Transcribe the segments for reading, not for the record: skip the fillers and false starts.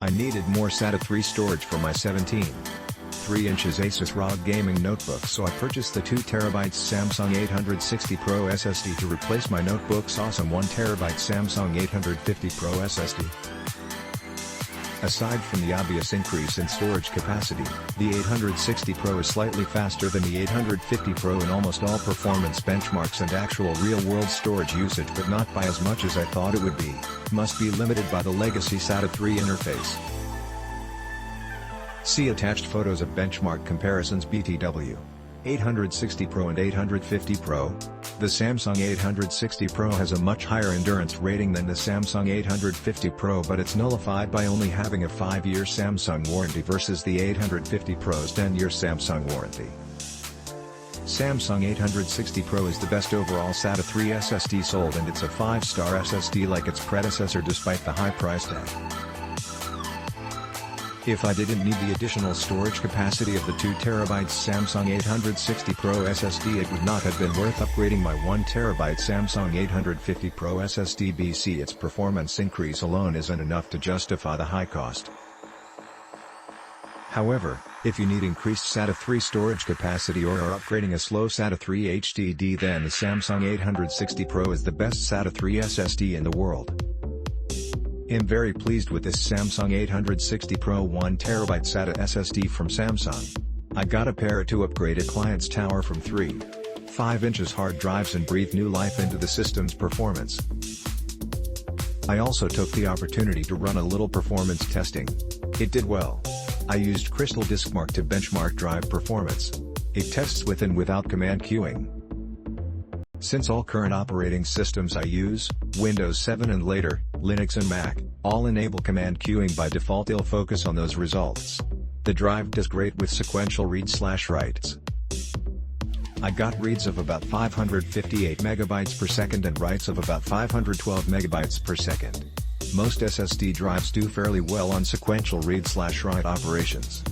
I needed more SATA III storage for my 17.3 inches Asus ROG gaming notebook, so I purchased the 2TB Samsung 860 Pro SSD to replace my notebook's awesome 1TB Samsung 850 Pro SSD. Aside from the obvious increase in storage capacity, the 860 Pro is slightly faster than the 850 Pro in almost all performance benchmarks and actual real-world storage usage, but not by as much as I thought it would be. Must be limited by the legacy SATA III interface. See attached photos of benchmark comparisons BTW. 860 Pro and 850 Pro. The Samsung 860 Pro has a much higher endurance rating than the Samsung 850 Pro, but it's nullified by only having a 5-year Samsung warranty versus the 850 Pro's 10-year Samsung warranty. Samsung 860 Pro is the best overall SATA III SSD sold, and it's a 5-star SSD like its predecessor despite the high price tag. If I didn't need the additional storage capacity of the 2TB Samsung 860 Pro SSD, it would not have been worth upgrading my 1TB Samsung 850 Pro SSD BC. Its performance increase alone isn't enough to justify the high cost. However, if you need increased SATA III storage capacity or are upgrading a slow SATA III HDD, then the Samsung 860 Pro is the best SATA III SSD in the world. I'm very pleased with this Samsung 860 Pro 1TB SATA SSD from Samsung. I got a pair of 2 upgraded clients tower from 3.5 inches hard drives and breathed new life into the system's performance. I also took the opportunity to run a little performance testing. It did well. I used Crystal DiskMark to benchmark drive performance. It tests with and without command queuing. Since all current operating systems I use, Windows 7 and later, Linux and Mac, all enable command queuing by default, it'll focus on those results. The drive does great with sequential reads/writes. I got reads of about 558 MB per second and writes of about 512 MB per second. Most SSD drives do fairly well on sequential read/write operations.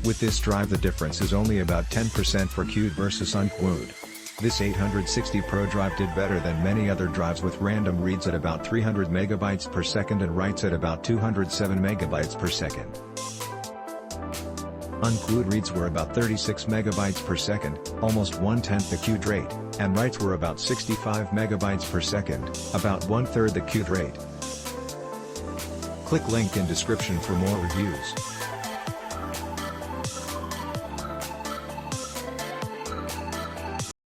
With this drive the difference is only about 10% for queued versus unqueued. This 860 Pro drive did better than many other drives with random reads at about 300 MB per second and writes at about 207 MB per second. Unqueued reads were about 36 MB per second, almost 1/10 the queued rate, and writes were about 65 MB per second, about 1/3 the queued rate. Click link in description for more reviews.